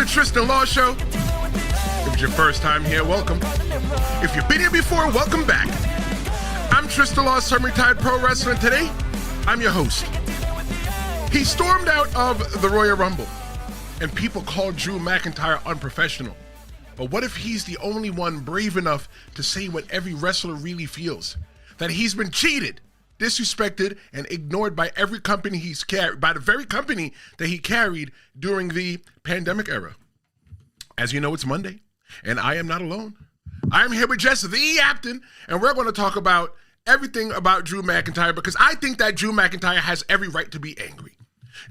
Tristan Law Show. If it's your first time here, welcome. If you've been here before, welcome back. I'm Tristan Law, some retired pro wrestler, and today, I'm your host. He stormed out of the Royal Rumble, and people called Drew McIntyre unprofessional. But what if he's the only one brave enough to say what every wrestler really feels? That he's been cheated, disrespected, and ignored by every company he's carried, by the very company that he carried during the pandemic era. As you know, it's Monday, and I am not alone. I'm here with Jess, the Captain, and we're going to talk about everything about Drew McIntyre because I think that Drew McIntyre has every right to be angry.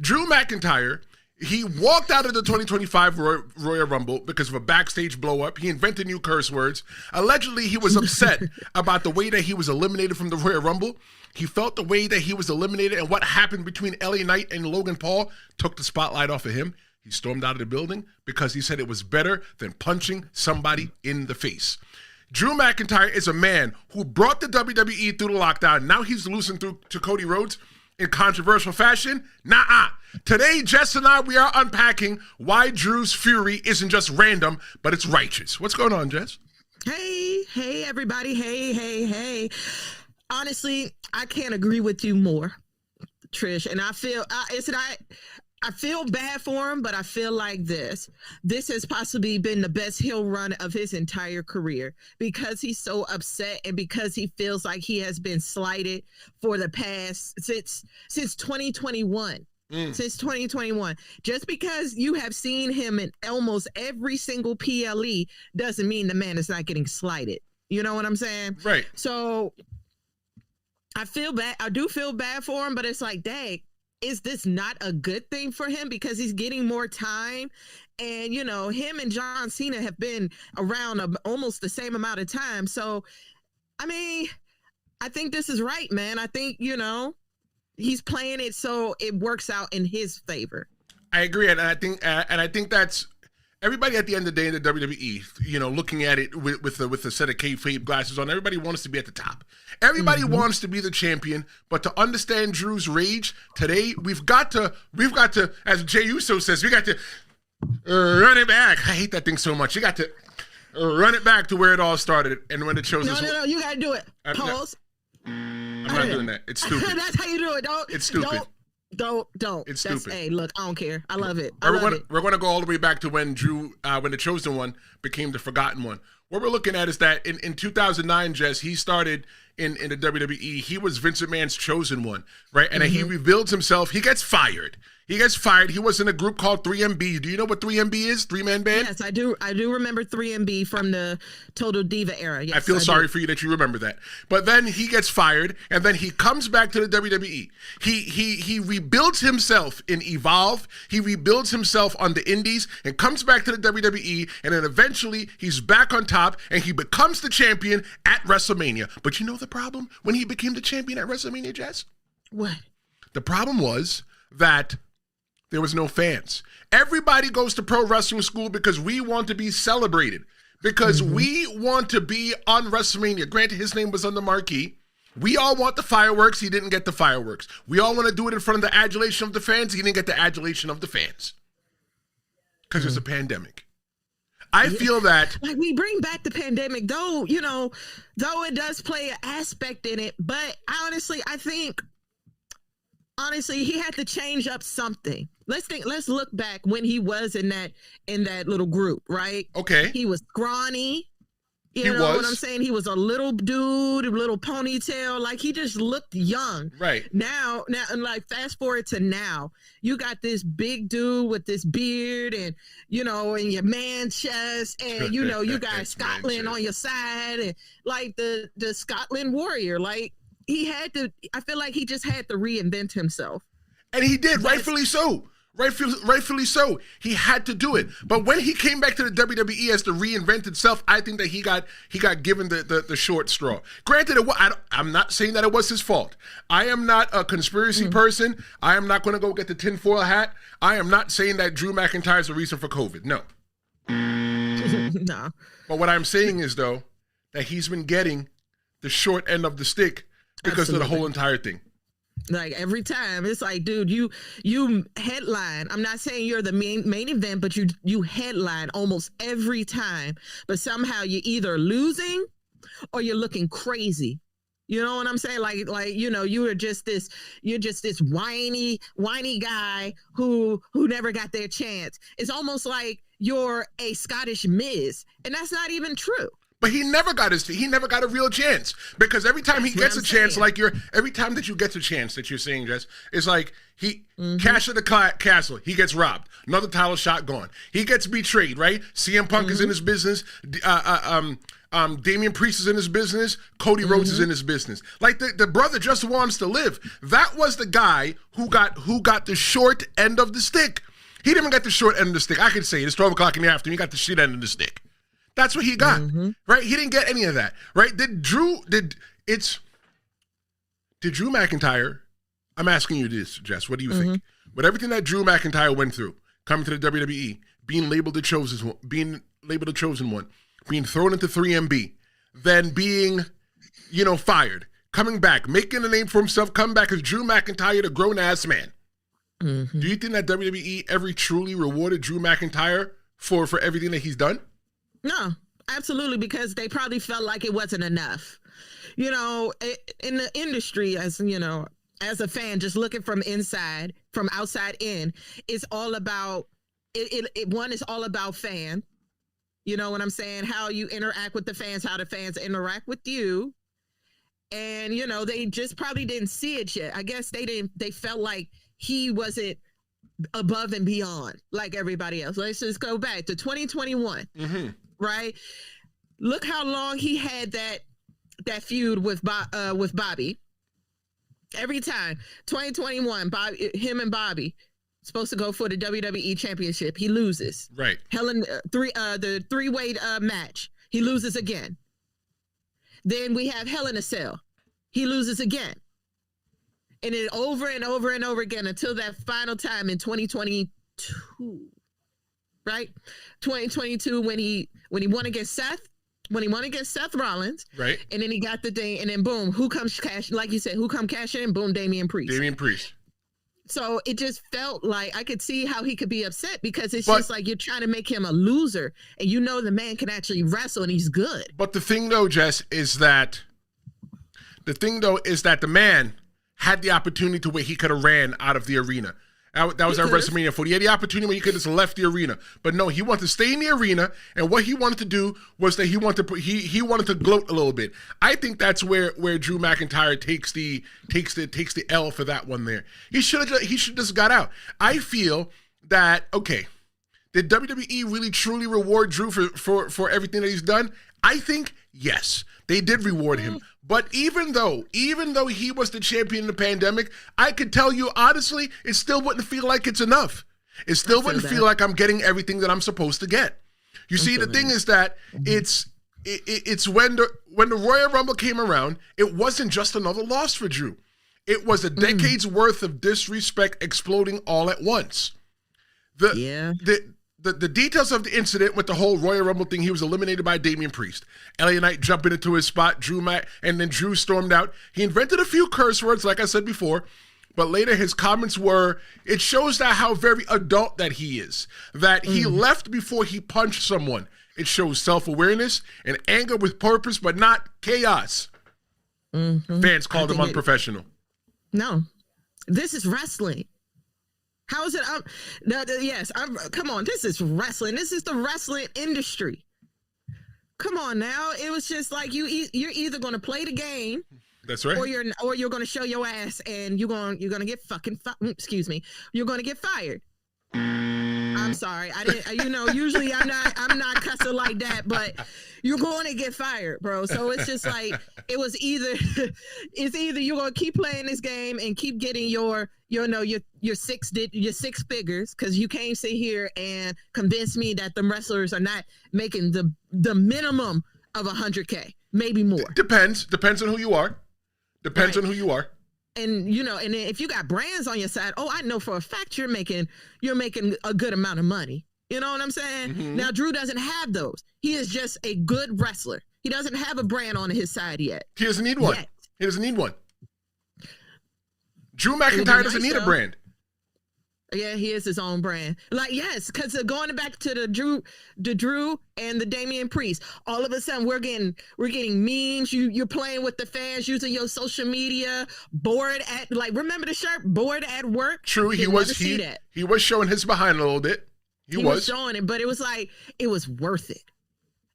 Drew McIntyre, he walked out of the 2025 Royal Rumble because of a backstage blow-up. He invented new curse words. Allegedly, he was upset about the way that he was eliminated from the Royal Rumble. He felt the way that he was eliminated and what happened between LA Knight and Logan Paul took the spotlight off of him. He stormed out of the building because he said it was better than punching somebody in the face. Drew McIntyre is a man who brought the WWE through the lockdown. Now he's losing through to Cody Rhodes in controversial fashion. Nuh-uh. Today, Jess and I, we are unpacking why Drew's fury isn't just random, but it's righteous. What's going on, Jess? Hey, everybody. Hey. Honestly, I can't agree with you more, Trish. And I feel, I feel bad for him, but I feel like this has possibly been the best heel run of his entire career because he's so upset and because he feels like he has been slighted for the past since 2021. Since 2021. Just because you have seen him in almost every single PLE doesn't mean the man is not getting slighted. You know what I'm saying? Right. So I feel bad. I do feel bad for him, but it's like, dang, is this not a good thing for him because he's getting more time? And, you know, him and John Cena have been around almost the same amount of time. So, I mean, I think this is right, man. I think, you know, he's playing it so it works out in his favor. I agree, and I think that's everybody at the end of the day in the WWE. You know, looking at it with a set of kayfabe glasses on, everybody wants to be at the top. Everybody wants to be the champion, but to understand Drew's rage today, we've got to, as Jey Uso says, we got to run it back. I hate that thing so much. You got to run it back to where it all started, and when it shows. No, you got to do it. Pause. I'm not doing that. It's stupid. That's how you do it. It's stupid. Don't. It's stupid. Hey, look, I don't care. I love it. We're going to go all the way back to when Drew, when the Chosen One became the Forgotten One. What we're looking at is that in 2009, Jess, he started in the WWE. He was Vince McMahon's Chosen One, right? And he rebuilds himself. He gets fired. He was in a group called 3MB. Do you know what 3MB is? Three-man band? Yes, I do. I do remember 3MB from the Total Diva era. Yes, I feel sorry for you that you remember that. But then he gets fired, and then he comes back to the WWE. He rebuilds himself in Evolve. He rebuilds himself on the Indies and comes back to the WWE, and then eventually he's back on top, and he becomes the champion at WrestleMania. But you know the problem when he became the champion at WrestleMania, Jess? What? The problem was that there was no fans. Everybody goes to pro wrestling school because we want to be celebrated, because we want to be on WrestleMania. Granted, his name was on the marquee. We all want the fireworks. He didn't get the fireworks. We all want to do it in front of the adulation of the fans. He didn't get the adulation of the fans because there's a pandemic. I feel that. Like, we bring back the pandemic, though, you know, though it does play an aspect in it. But I think he had to change up something. Let's look back when he was in that little group, right? Okay. He was scrawny. You know what I'm saying? He was a little dude, a little ponytail. Like, he just looked young. Right. Now, and like, fast forward to now, you got this big dude with this beard and, you know, and your man chest, and, you know, you got Scotland on your side, and like the Scotland warrior. Like, I feel like he just had to reinvent himself. And he did, rightfully so. Rightfully so. He had to do it. But when he came back to the WWE as to reinvent itself, I think that he got given the short straw. Granted, I'm not saying that it was his fault. I am not a conspiracy person. I am not going to go get the tinfoil hat. I am not saying that Drew McIntyre is the reason for COVID. No. No. But what I'm saying is, though, that he's been getting the short end of the stick because of the whole entire thing. Like every time, it's like, dude, you headline. I'm not saying you're the main event, but you headline almost every time. But somehow you're either losing or you're looking crazy. You know what I'm saying? Like you're just this whiny guy who never got their chance. It's almost like you're a Scottish Miz, and that's not even true. But he never got a real chance, because every time he gets a chance, every time that you get a chance that you're saying, Jess, it's like he Cash at the Castle, he gets robbed, another title shot gone, he gets betrayed, right? CM Punk is in his business, Damian Priest is in his business, Cody Rhodes is in his business. Like the brother just wants to live. That was the guy who got the short end of the stick. He didn't even get the short end of the stick. I could say it's 12 o'clock in the afternoon. He got the shit end of the stick. That's what he got, right? He didn't get any of that, right? Did Drew McIntyre, I'm asking you this, Jess, what do you think? With everything that Drew McIntyre went through, coming to the WWE, being labeled the chosen one, being thrown into 3MB, then being, fired, coming back, making a name for himself, coming back as Drew McIntyre, the grown-ass man. Do you think that WWE ever truly rewarded Drew McIntyre for everything that he's done? No, absolutely, because they probably felt like it wasn't enough. In the industry, as a fan, just looking from outside in, it's all about it. One is all about fan. You know what I'm saying? How you interact with the fans, how the fans interact with you. And, they just probably didn't see it yet. I guess they felt like he wasn't above and beyond like everybody else. Let's just go back to 2021. Right? Look how long he had that feud with Bobby. Every time, 2021, him and Bobby supposed to go for the WWE Championship. He loses. Right. The three-way match. He loses again. Then we have Hell in a Cell. He loses again. And then over and over and over again until that final time in 2022. Right? 2022 when he won against Seth Rollins. Right. And then he got the thing, and then boom, who comes cash, like you said, who come cash in? Boom, Damian Priest. So it just felt like I could see how he could be upset, because it's just like you're trying to make him a loser, and the man can actually wrestle and he's good. But the thing though, Jess, is that the man had the opportunity to where he could have ran out of the arena. That was at WrestleMania 40. He had the opportunity where he could have just left the arena. But no, he wanted to stay in the arena, and what he wanted to do was that he wanted to gloat a little bit. I think that's where Drew McIntyre takes the L for that one there. He should just got out. I feel that, okay, did WWE really truly reward Drew for everything that he's done? I think yes, they did reward him. But even though he was the champion in the pandemic, I could tell you honestly, it still wouldn't feel like it's enough. It still wouldn't feel like I'm getting everything that I'm supposed to get. You see, the thing is that it's when the Royal Rumble came around, it wasn't just another loss for Drew. It was a decade's worth of disrespect exploding all at once. The details of the incident with the whole Royal Rumble thing, he was eliminated by Damian Priest. LA Knight jumping into his spot, and then Drew stormed out. He invented a few curse words, like I said before, but later his comments were, it shows that how very adult that he is, that he left before he punched someone. It shows self-awareness and anger with purpose, but not chaos. Fans called him unprofessional. No, this is wrestling. How is it? Come on. This is wrestling. This is the wrestling industry. Come on now. It was just like you're either going to play the game. That's right. Or you're going to show your ass, and you're going to get you're going to get fired. I'm sorry. I didn't. Usually I'm not cussing like that, but you're going to get fired, bro. So it's just like it's either you're going to keep playing this game and keep getting your six figures, because you can't sit here and convince me that the wrestlers are not making the minimum of $100K, maybe more. Depends on who you are. Depends on who you are. And and if you got brands on your side, I know for a fact you're making a good amount of money. You know what I'm saying? Now Drew doesn't have those. He is just a good wrestler. He doesn't have a brand on his side yet. He doesn't need one. He doesn't need one. Drew McIntyre doesn't need a brand. Yeah, he is his own brand. Like, yes, because going back to the Drew and the Damian Priest, all of a sudden we're getting memes. You're playing with the fans using your social media. Bored at, like, remember the shirt? Bored at work. True, he was showing his behind a little bit. He was showing it, but it was like, it was worth it.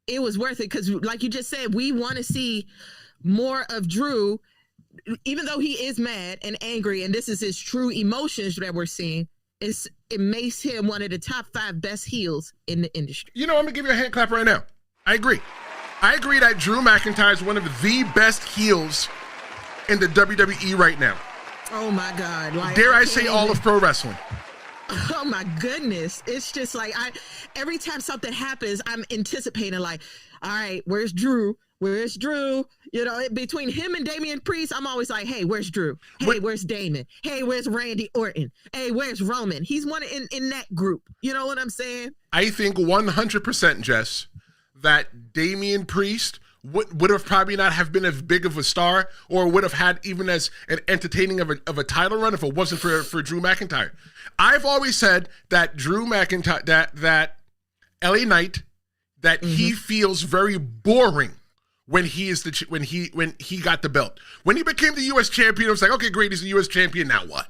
It was worth it because, like you just said, we want to see more of Drew, even though he is mad and angry, and this is his true emotions that we're seeing. It makes him one of the top 5 best heels in the industry. You know, I'm going to give you a hand clap right now. I agree. I agree that Drew McIntyre is one of the best heels in the WWE right now. Oh, my God. Like, dare I say all of pro wrestling. Oh, my goodness. It's just like, every time something happens, I'm anticipating like, all right, where's Drew? Where's Drew? You know, between him and Damian Priest, I'm always like, hey, where's Drew? Hey, where's Damon? Hey, where's Randy Orton? Hey, where's Roman? He's one in that group. You know what I'm saying? I think 100%, Jess, that Damian Priest would have probably not have been as big of a star or would have had even as an entertaining of a title run if it wasn't for Drew McIntyre. I've always said that Drew McIntyre, that LA Knight, that he feels very boring when he got the belt. When he became the U.S. champion, it was like, okay, great, he's the U.S. champion, now what?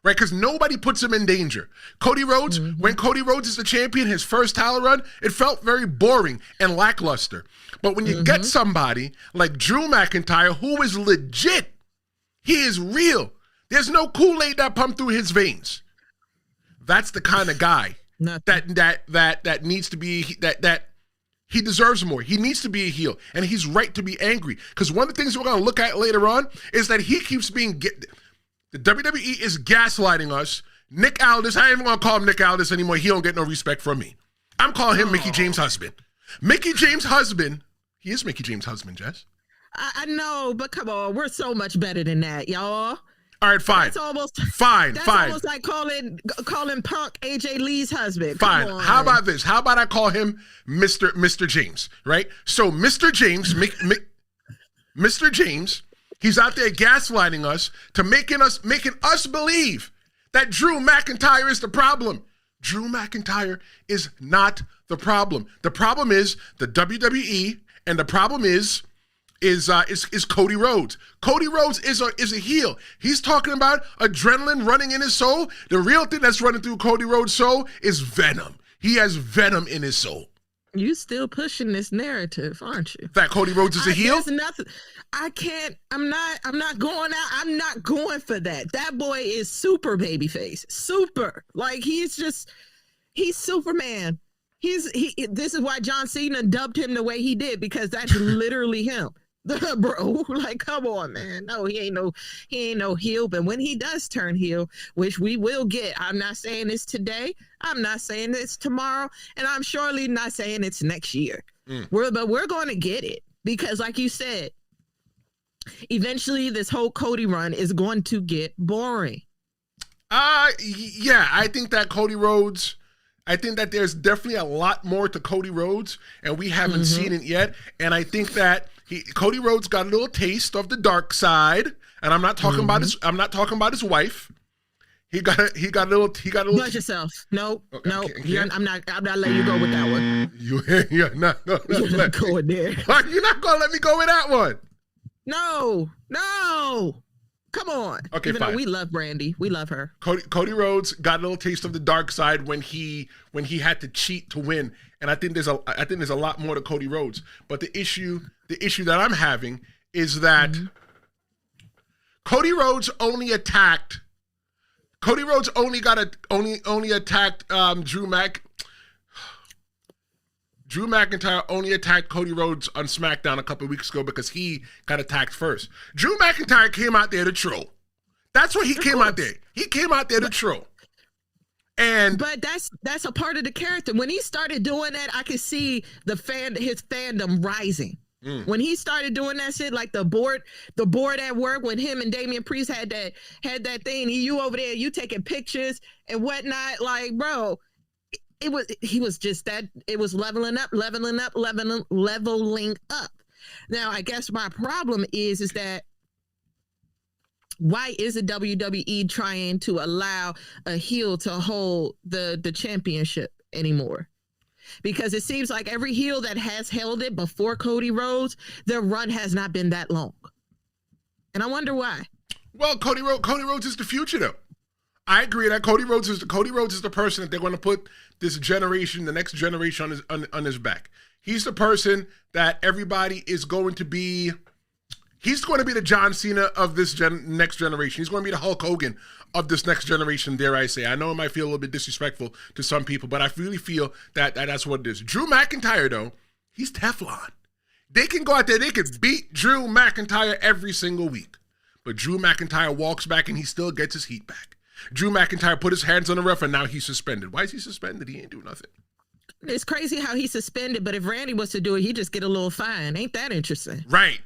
Right? Because nobody puts him in danger. Cody Rhodes, when Cody Rhodes is the champion, his first title run, it felt very boring and lackluster. But when you get somebody like Drew McIntyre, who is legit, he is real. There's no Kool-Aid that pumped through his veins. That's the kind of guy that needs to be that he deserves more. He needs to be a heel, and he's right to be angry. Because one of the things we're going to look at later on is that he keeps being the WWE is gaslighting us. Nick Aldis, I ain't even going to call him Nick Aldis anymore. He don't get no respect from me. I'm calling him Mickie James' husband. Mickie James' husband. He is Mickie James' husband, Jess. I know, but come on, we're so much better than that, y'all. All right, fine. That's almost fine. That's almost like calling Punk AJ Lee's husband. Fine. How about this? How about I call him Mr. James, right? So Mr. James, Mr. James, he's out there gaslighting us to making us believe that Drew McIntyre is the problem. Drew McIntyre is not the problem. The problem is the WWE, and the problem is Cody Rhodes. Cody Rhodes is a heel. He's talking about adrenaline running in his soul. The real thing that's running through Cody Rhodes' soul is venom. He has venom in his soul. You still pushing this narrative, aren't you? That Cody Rhodes is a heel? There's nothing. I can't. I'm not going out. I'm not going for that. That boy is super babyface. Super. Like he's Superman. This is why John Cena dubbed him the way he did, because that's literally him. Bro, like, come on, man. No, he ain't no heel. But when he does turn heel, which we will get, I'm not saying it's today, I'm not saying it's tomorrow, and I'm surely not saying it's next year. But we're going to get it, because like you said, eventually this whole Cody run is going to get boring. Yeah, I think that Cody Rhodes, I think that there's definitely a lot more to Cody Rhodes, and we haven't seen it yet. And I think that Cody Rhodes got a little taste of the dark side, and I'm not talking about his. I'm not talking about his wife. He got a little. Judge yourself. No. I'm not letting you go with that one. You're not going there. You're not gonna let me go with that one. No. Come on. Okay, Even fine. though we love Brandy. We love her. Cody Rhodes got a little taste of the dark side when he had to cheat to win. And I think there's a lot more to Cody Rhodes. But the issue that I'm having is that Cody Rhodes only attacked Drew McIntyre only attacked Cody Rhodes on SmackDown a couple of weeks ago because he got attacked first. Drew McIntyre came out there to troll. That's what he came out there. He came out there to troll. But that's a part of the character. When he started doing that, I could see his fandom rising. When he started doing that shit, like the board at work, when him and Damian Priest had that thing, you over there, you taking pictures and whatnot, like, bro, it was leveling up. Now, I guess my problem is that why isn't WWE trying to allow a heel to hold the championship anymore? Because it seems like every heel that has held it before Cody Rhodes, their run has not been that long. And I wonder why. Well, Cody Rhodes is the future, though. I agree that Cody Rhodes is the person that they're going to put this generation, the next generation, on his back. He's the person that everybody is going to be. He's going to be the John Cena of this next generation. He's going to be the Hulk Hogan of this next generation, dare I say. I know it might feel a little bit disrespectful to some people, but I really feel that that's what it is. Drew McIntyre, though, he's Teflon. They can go out there, they could beat Drew McIntyre every single week. But Drew McIntyre walks back and he still gets his heat back. Drew McIntyre put his hands on the ref and now he's suspended. Why is he suspended? He ain't do nothing. It's crazy how he's suspended, but if Randy was to do it, he'd just get a little fine. Ain't that interesting? Right.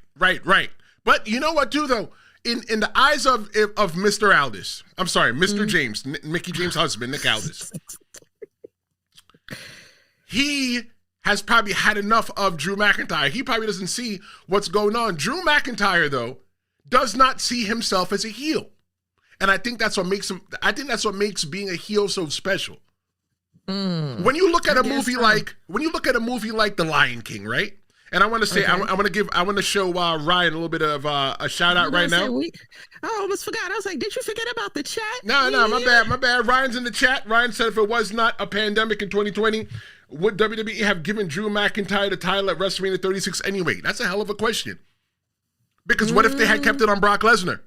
But you know what, too, though? In the eyes of Mr. Aldis, I'm sorry, Mr. James, Mickey James' husband, Nick Aldis, he has probably had enough of Drew McIntyre. He probably doesn't see what's going on. Drew McIntyre, though, does not see himself as a heel. And I think that's what makes being a heel so special. When you look at a movie like The Lion King, right? And I want to say, okay. I want to show Ryan a little bit of a shout out right now. I almost forgot. I was like, did you forget about the chat? No, my bad. Ryan's in the chat. Ryan said if it was not a pandemic in 2020, would WWE have given Drew McIntyre the title at WrestleMania 36 anyway? That's a hell of a question. Because what if they had kept it on Brock Lesnar?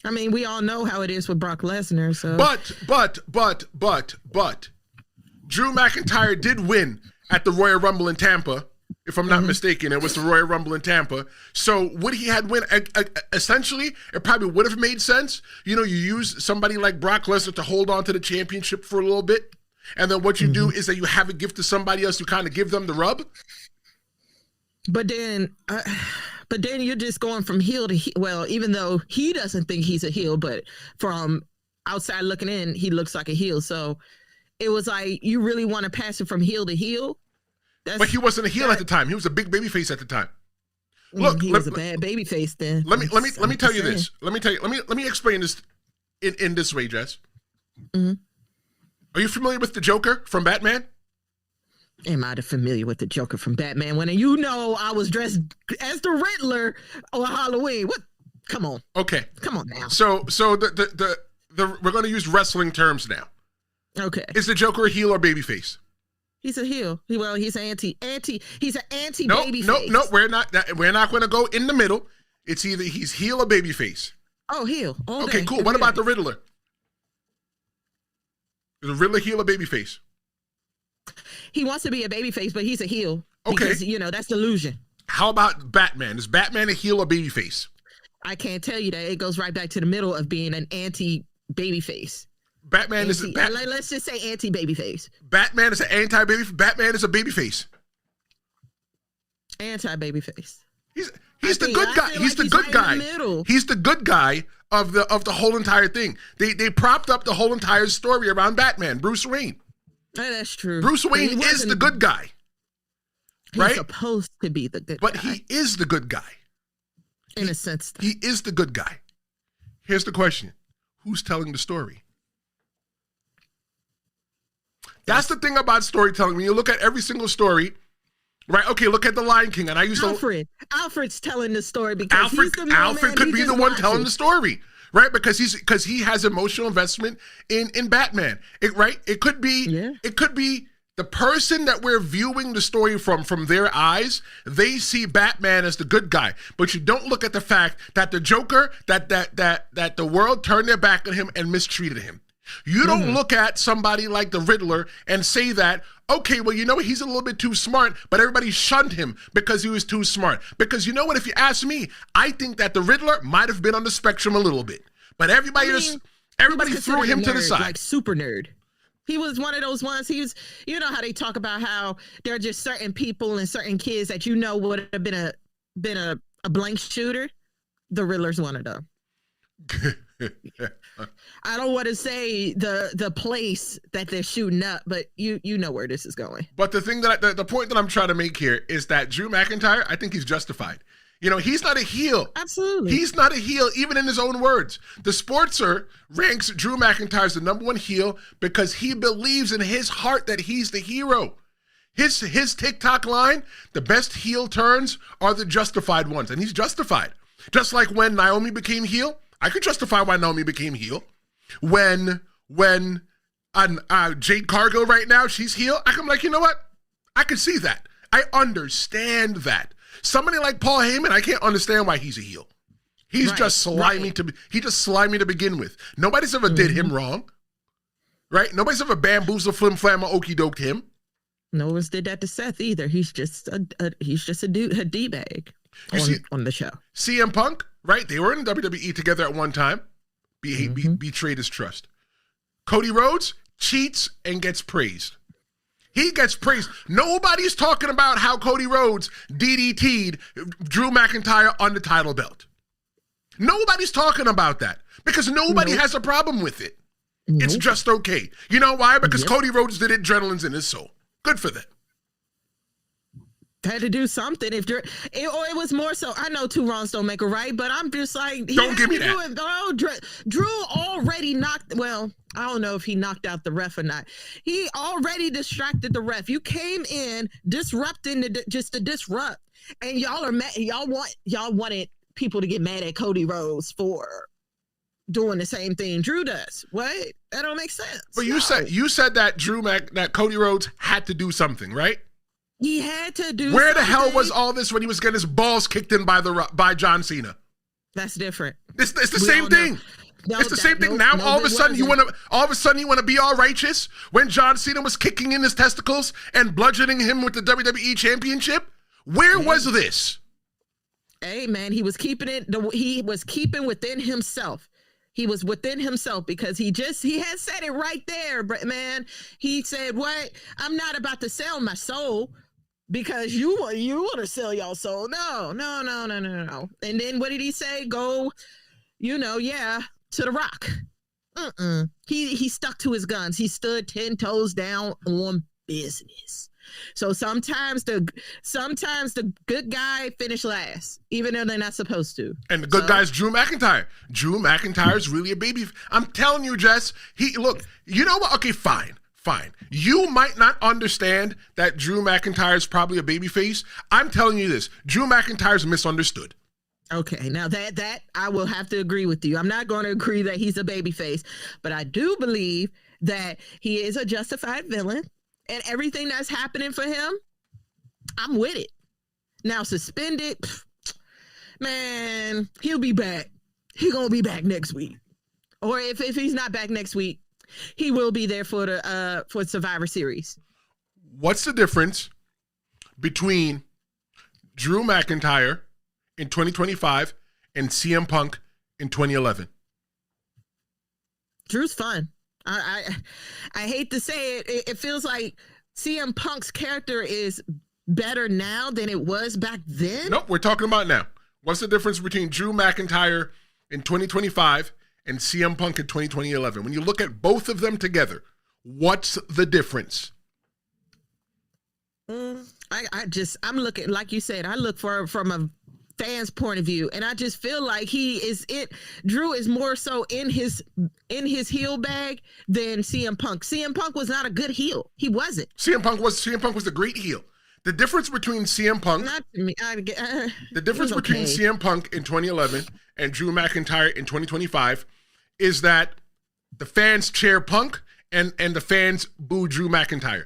I mean, we all know how it is with Brock Lesnar. So, but Drew McIntyre did win at the Royal Rumble in Tampa, if I'm not mistaken. It was the Royal Rumble in Tampa. So would he had win? Essentially, it probably would have made sense. You know, you use somebody like Brock Lesnar to hold on to the championship for a little bit, and then what you do is that you have it give to somebody else to kind of give them the rub. But then you're just going from heel to heel. Well, even though he doesn't think he's a heel, but from outside looking in, he looks like a heel. So it was like, you really want to pass it from heel to heel? But he wasn't a heel at the time. He was a big baby face at the time. Look, he was a bad baby face then. Let me tell you this. Let me explain this in this way, Jess. Are you familiar with the Joker from Batman? Am I familiar with the Joker from Batman? When you know I was dressed as the Riddler on Halloween. What? Come on. Okay. Come on now. So the we're going to use wrestling terms now. Okay. Is the Joker a heel or babyface? He's a heel. He's anti. He's an anti nope, babyface. Nope. We're not going to go in the middle. It's either he's heel or babyface. Oh, heel. All okay, day. Cool. What about the Riddler? Is the Riddler heel or babyface? He wants to be a babyface, but he's a heel. Okay. Because, that's delusion. How about Batman? Is Batman a heel or babyface? I can't tell you that. It goes right back to the middle of being an anti-babyface. Let's just say anti-babyface. Batman is an anti-babyface. Batman is a babyface. Anti-babyface. He's the good guy. He's the good guy. He's the good guy of the whole entire thing. They propped up the whole entire story around Batman, Bruce Wayne. Oh, that's true. Bruce Wayne is the good guy. Right? He's supposed to be the good guy. But he is the good guy. In a sense. He is the good guy. Here's the question. Who's telling the story? That's the thing about storytelling. When you look at every single story, right? Okay, look at The Lion King. And I used Alfred's telling the story because Alfred could be the one telling the story. Right, because he has emotional investment in Batman. It could be the person that we're viewing the story from their eyes. They see Batman as the good guy, but you don't look at the fact that the Joker that the world turned their back on him and mistreated him. You don't look at somebody like the Riddler and say that, okay, well, he's a little bit too smart, but everybody shunned him because he was too smart. Because you know what? If you ask me, I think that the Riddler might have been on the spectrum a little bit, but everybody threw him to the side. Like super nerd. He was one of those ones. He was, how they talk about how there are just certain people and certain kids that would have been a blank shooter. The Riddler's one of them. I don't want to say the place that they're shooting up, but you know where this is going. But the thing the point that I'm trying to make here is that Drew McIntyre, I think he's justified. You know, he's not a heel. Absolutely. He's not a heel, even in his own words. The Sportser ranks Drew McIntyre as the #1 heel because he believes in his heart that he's the hero. His TikTok line, the best heel turns are the justified ones, and he's justified. Just like when Naomi became heel, I could justify why Naomi became heel. When Jade Cargill right now, she's heel, I'm like, you know what? I can see that. I understand that. Somebody like Paul Heyman, I can't understand why he's a heel. He's just slimy he just slimy to begin with. Nobody's ever did him wrong, right? Nobody's ever bamboozled, flim flam, or okey doked him. No one's did that to Seth either. He's just a dude, a D-bag on the show. CM Punk, right? They were in WWE together at one time. Betrayed his trust. Cody Rhodes cheats and gets praised. He gets praised. Nobody's talking about how Cody Rhodes DDT'd Drew McIntyre on the title belt. Nobody's talking about that because nobody has a problem with it. It's just okay. You know why? Because Cody Rhodes did it, adrenaline's in his soul. Good for them. Had to do something. Or it was more so, I know two wrongs don't make a right, but I'm just like, don't give me that. Drew already knocked, well, I don't know if he knocked out the ref or not. He already distracted the ref. You came in disrupting just to disrupt, and y'all are mad. Y'all wanted people to get mad at Cody Rhodes for doing the same thing Drew does. What? That don't make sense. But you said that that Cody Rhodes had to do something, right? He had to do Where something. the hell was all this when he was getting his balls kicked in by John Cena? That's different. It's the same thing. It's the same thing. Now all of a sudden you want to be all righteous when John Cena was kicking in his testicles and bludgeoning him with the WWE Championship. Where was this? Hey man, he was keeping within himself. He was within himself because he had said it right there, but man, he said, "What? I'm not about to sell my soul because you want to sell your soul. No. And then what did he say? Go, to the Rock. He stuck to his guns. He stood 10 toes down on business. So sometimes the good guy finish last, even though they're not supposed to. And the good guy's Drew McIntyre. Drew McIntyre's really a baby. I'm telling you, Jess. Look, you know what? Okay, fine. You might not understand that Drew McIntyre is probably a babyface. I'm telling you this. Drew McIntyre's misunderstood. Okay, now that I will have to agree with you. I'm not going to agree that he's a babyface, but I do believe that he is a justified villain, and everything that's happening for him, I'm with it. Now suspended, man, he'll be back. He's gonna be back next week, or if he's not back next week, he will be there for the Survivor Series. What's the difference between Drew McIntyre in 2025 and CM Punk in 2011? Drew's fun. I hate to say it. It feels like CM Punk's character is better now than it was back then. Nope, we're talking about now. What's the difference between Drew McIntyre in 2025 and CM Punk in 2011? When you look at both of them together, what's the difference? I'm looking, like you said, I look from a fan's point of view, and I just feel like Drew is more so in his heel bag than CM Punk. CM Punk was not a good heel. He wasn't. CM Punk was a great heel. The difference between CM Punk, between CM Punk in 2011 and Drew McIntyre in 2025 is that the fans cheer Punk and the fans boo Drew McIntyre.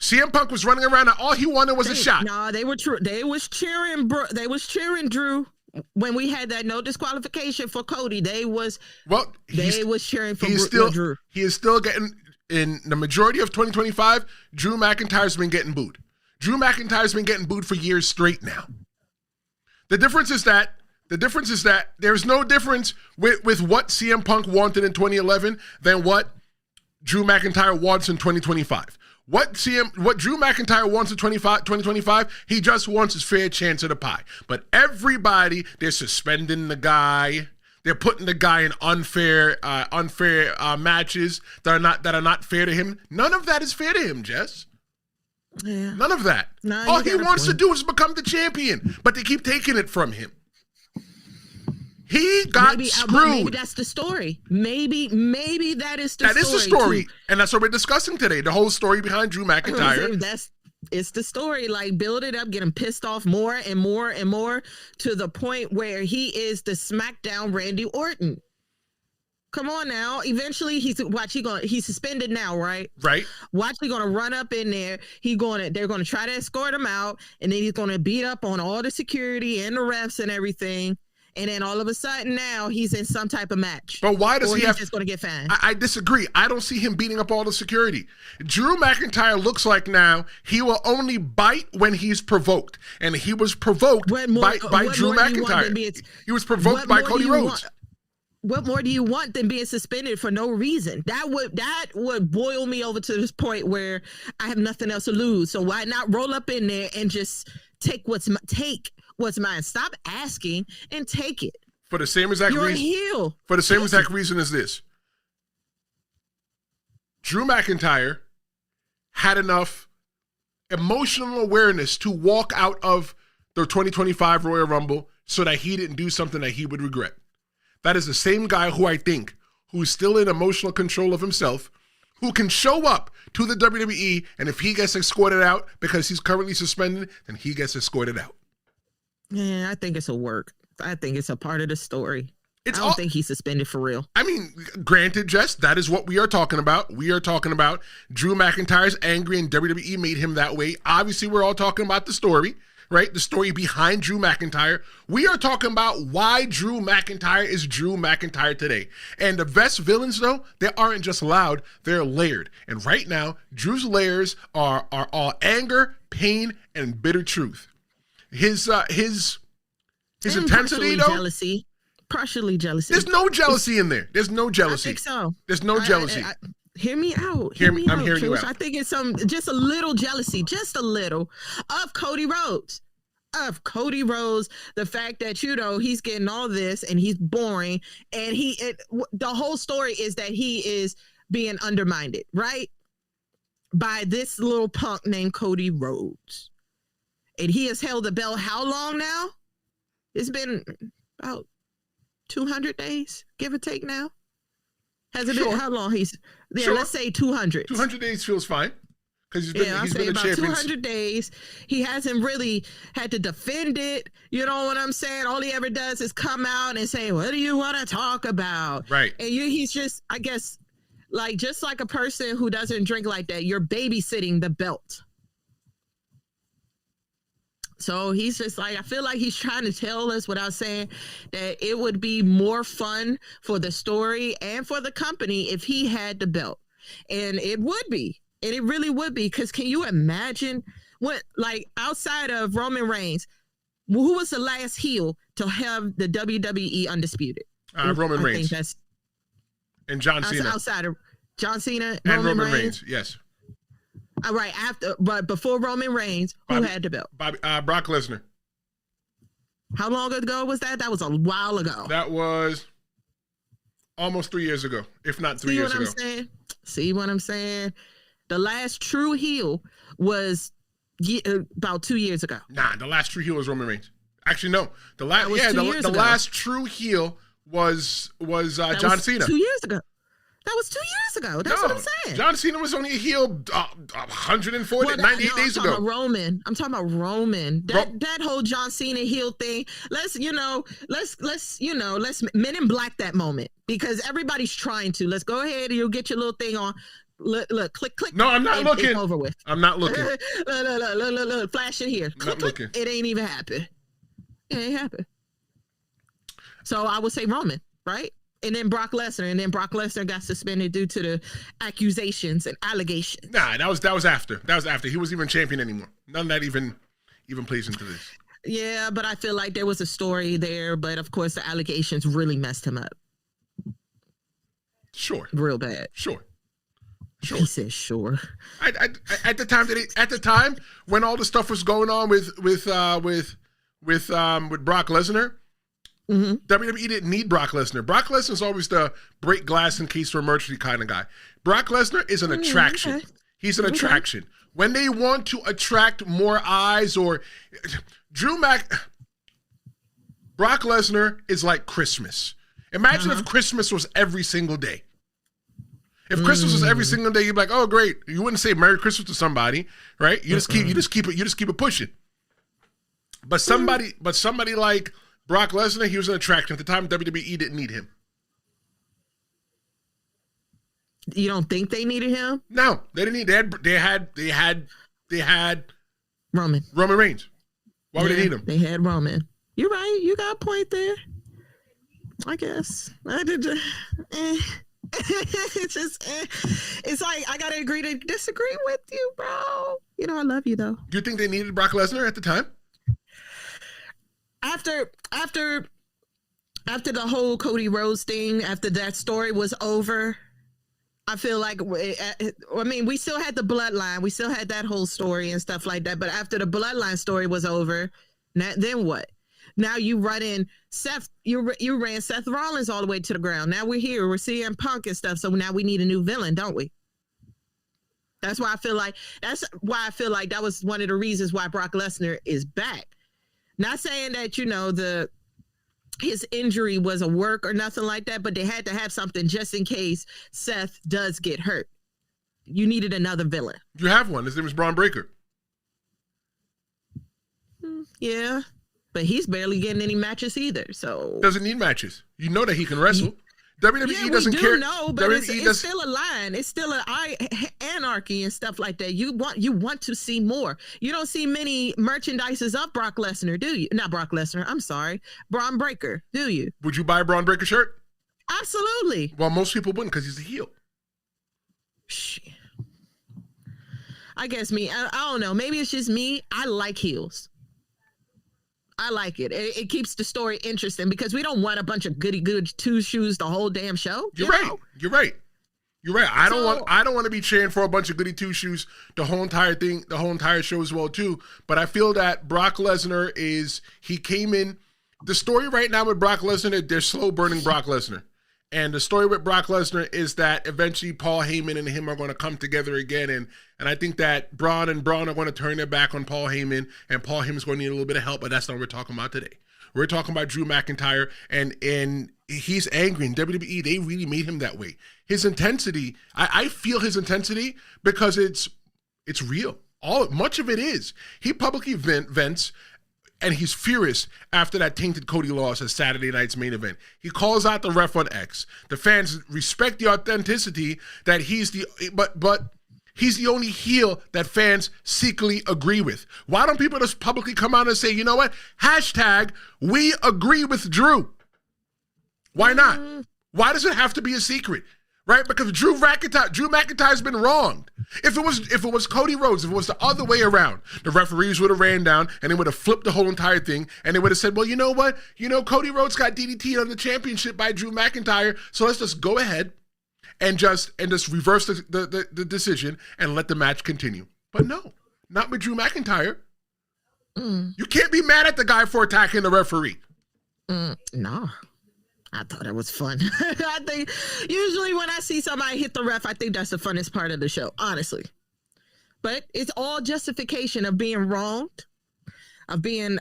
CM Punk was running around and all he wanted was a shot. No, they was cheering Drew when we had that no disqualification for Cody. They was cheering for Drew. He is still getting, in the majority of 2025, Drew McIntyre's been getting booed. Drew McIntyre's been getting booed for years straight now. The difference is that there's no difference with what CM Punk wanted in 2011 than what Drew McIntyre wants in 2025. What Drew McIntyre wants in 2025, he just wants his fair chance of the pie. But everybody, they're suspending the guy. They're putting the guy in unfair matches that are not fair to him. None of that is fair to him, Jess. Yeah. None of that. No, All he wants to do is become the champion, but they keep taking it from him. He got screwed. Maybe that's the story. Maybe that is the story. That is the story. And that's what we're discussing today. The whole story behind Drew McIntyre. It's the story. Like, build it up, get him pissed off more and more and more to the point where he is the SmackDown Randy Orton. Come on now. Eventually, he's suspended now, right? Right. Watch, he's gonna run up in there. They're gonna try to escort him out, and then he's gonna beat up on all the security and the refs and everything. And then all of a sudden now he's in some type of match. But why does he have? Just going to get fined? I disagree. I don't see him beating up all the security. Drew McIntyre looks like now he will only bite when he's provoked, and he was provoked by Drew McIntyre. He was provoked by Cody Rhodes. What more do you want than being suspended for no reason? That would boil me over to this point where I have nothing else to lose. So why not roll up in there and just take what's mine? Stop asking and take it. For the same exact You're reason. A heel. For the same exact reason as this. Drew McIntyre had enough emotional awareness to walk out of the 2025 Royal Rumble so that he didn't do something that he would regret. That is the same guy who I think, who's still in emotional control of himself, who can show up to the WWE, and if he gets escorted out because he's currently suspended, then he gets escorted out. Yeah, I think it's a work. I think it's a part of the story. I don't think he's suspended for real. I mean, granted, Jess, that is what we are talking about. We are talking about Drew McIntyre's angry and WWE made him that way. Obviously, we're all talking about the story, right? The story behind Drew McIntyre. We are talking about why Drew McIntyre is Drew McIntyre today. And the best villains, though, they aren't just loud, they're layered. And right now, Drew's layers are all anger, pain, and bitter truth. His intensity, though. Partially jealousy. There's no jealousy in there. There's no jealousy. I think so. There's no jealousy. Hear me out. I'm hearing you out. I think it's just a little jealousy, just a little, of Cody Rhodes. The fact that, he's getting all this and he's boring, and the whole story is that he is being undermined, right? By this little punk named Cody Rhodes. And he has held the belt how long now? It's been about 200 days, give or take now. Has it been how long let's say 200. 200 days feels fine. Because he's been a about champion. 200 days. He hasn't really had to defend it. You know what I'm saying? All he ever does is come out and say, what do you want to talk about? Right. And he's just, I guess, just like a person who doesn't drink like that, you're babysitting the belt. So he's just I feel like he's trying to tell us without saying that it would be more fun for the story and for the company if he had the belt. And it would be. And it really would be. Because can you imagine what, outside of Roman Reigns, who was the last heel to have the WWE undisputed? Roman Reigns. And John Cena. Outside of John Cena and Roman Reigns, yes. All right, but before Roman Reigns, who had the belt? Brock Lesnar. How long ago was that? That was a while ago. That was almost 3 years ago, if not 3 years ago. See what I'm saying? The last true heel was about 2 years ago. Nah, the last true heel was Roman Reigns. Actually, no. The last true heel was John Cena. 2 years ago. That was 2 years ago. That's what I'm saying. John Cena was only a heel 98 days ago. I'm talking about Roman. That whole John Cena heel thing. Let's Men in Black that moment, because everybody's trying to. Let's go ahead and you'll get your little thing on. Look, click. No, I'm not looking. It's over with. I'm not looking. look, flash it here. Not looking. It ain't even happened. It ain't happened. So I would say Roman, right? And then Brock Lesnar got suspended due to the accusations and allegations. Nah, that was after. He wasn't even champion anymore. None of that even plays into this. Yeah, but I feel like there was a story there, but of course the allegations really messed him up. Sure. Real bad. Sure. He said sure. At the time when all the stuff was going on with Brock Lesnar, mm-hmm. WWE didn't need Brock Lesnar. Brock Lesnar's always the break glass in case of emergency kind of guy. Brock Lesnar is an attraction. Okay. He's an attraction. when they want to attract more eyes, or Brock Lesnar is like Christmas. Imagine if Christmas was every single day. If Christmas was every single day, you'd be like, "Oh, great!" You wouldn't say "Merry Christmas" to somebody, right? You just keep it pushing. But somebody like Brock Lesnar, he was an attraction at the time. WWE didn't need him. You don't think they needed him? No, they didn't need. They had Roman Reigns. Why would they need him? They had Roman. You're right. You got a point there. I guess. It's just, it's like I gotta agree to disagree with you, bro. You know I love you though. Do you think they needed Brock Lesnar at the time? After the whole Cody Rhodes thing, after that story was over, I feel like, I mean, we still had the bloodline, we still had that whole story and stuff like that. But after the bloodline story was over, then what? Now you run in Seth, you ran Seth Rollins all the way to the ground. Now we're here, we're seeing Punk and stuff. So now we need a new villain, don't we? That's why I feel like that was one of the reasons why Brock Lesnar is back. Not saying that, his injury was a work or nothing like that, but they had to have something just in case Seth does get hurt. You needed another villain. You have one. His name is Braun Breaker. Yeah. But he's barely getting any matches either. So doesn't need matches. You know that he can wrestle. WWE doesn't care. No, but it's still a line. It's still anarchy and stuff like that. You want to see more. You don't see many merchandises of Brock Lesnar, do you? Not Brock Lesnar. I'm sorry, Braun Breaker. Do you? Would you buy a Braun Breaker shirt? Absolutely. Well, most people wouldn't because he's a heel. Shit. I guess me. I don't know. Maybe it's just me. I like heels. I like it. It keeps the story interesting because we don't want a bunch of goody good two shoes the whole damn show. You're right. I don't want to be cheering for a bunch of goody two shoes the whole entire thing, the whole entire show as well too. But I feel that Brock Lesnar he came in. The story right now with Brock Lesnar, they're slow burning Brock Lesnar. And the story with Brock Lesnar is that eventually Paul Heyman and him are going to come together again. And I think that Braun are going to turn their back on Paul Heyman, and Paul Heyman's going to need a little bit of help, but that's not what we're talking about today. We're talking about Drew McIntyre, and he's angry. In WWE, they really made him that way. His intensity, I feel his intensity because it's real. Much of it is. He publicly vents, and he's furious after that tainted Cody loss at Saturday night's main event. He calls out the ref on X. The fans respect the authenticity that he's the only heel that fans secretly agree with. Why don't people just publicly come out and say, you know what? # we agree with Drew. Why not? Why does it have to be a secret? Right? Because Drew McIntyre's been wronged. If it was Cody Rhodes, if it was the other way around, the referees would have ran down and they would have flipped the whole entire thing, and they would have said, well, you know what? Cody Rhodes got DDT'd on the championship by Drew McIntyre, so let's just go ahead and just reverse the decision and let the match continue. But no, not with Drew McIntyre. You can't be mad at the guy for attacking the referee. No. I thought it was fun. I think usually when I see somebody hit the ref, I think that's the funnest part of the show, honestly. But it's all justification of being wronged, of being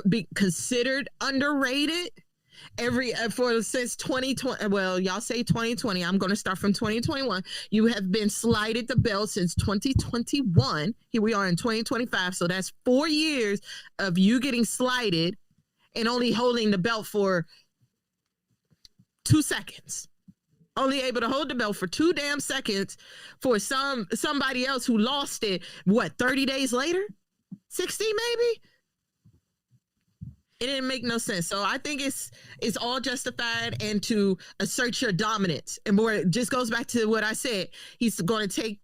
be considered underrated. Since 2020, well, y'all say 2020. I'm going to start from 2021. You have been slighted the belt since 2021. Here we are in 2025. So that's 4 years of you getting slighted and only holding the belt for 2 seconds. Only able to hold the belt for 2 damn seconds for somebody else who lost it, 30 days later? 60 maybe? It didn't make no sense. So I think it's all justified and to assert your dominance. And more, it just goes back to what I said. He's going to take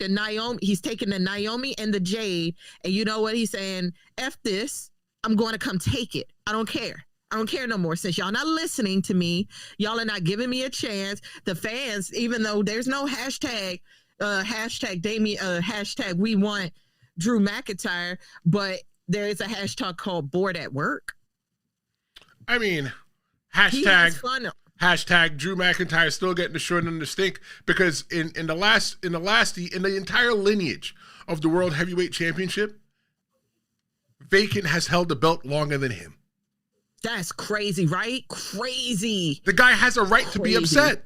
he's taking the Naomi and the Jade, and you know what he's saying? F this, I'm going to come take it. I don't care. I don't care no more. Since y'all not listening to me, y'all are not giving me a chance. The fans, even though there's no hashtag we want Drew McIntyre, but there is a hashtag called bored at work. I mean, hashtag Hashtag Drew McIntyre still getting the short end of the stick because in the entire lineage of the World Heavyweight Championship, vacant has held the belt longer than him. That's crazy, right? Crazy. The guy has a right to be upset.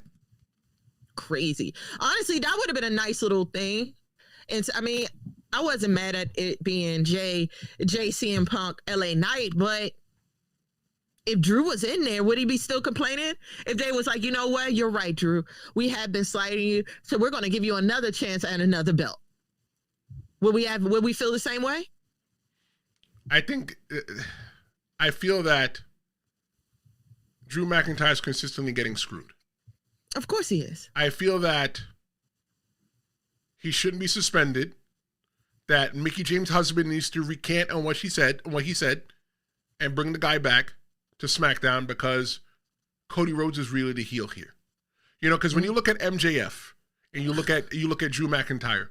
Crazy. Honestly, that would have been a nice little thing. And I mean, I wasn't mad at it being CM Punk LA Knight, but if Drew was in there, would he be still complaining? If they was like, you know what, you're right, Drew. We have been sliding you, so we're going to give you another chance and another belt. Would we feel the same way? I feel that Drew McIntyre is consistently getting screwed. Of course he is. I feel that he shouldn't be suspended. That Mickie James' husband needs to recant on what he said, and bring the guy back to SmackDown because Cody Rhodes is really the heel here. You know, because when you look at MJF and you look at Drew McIntyre,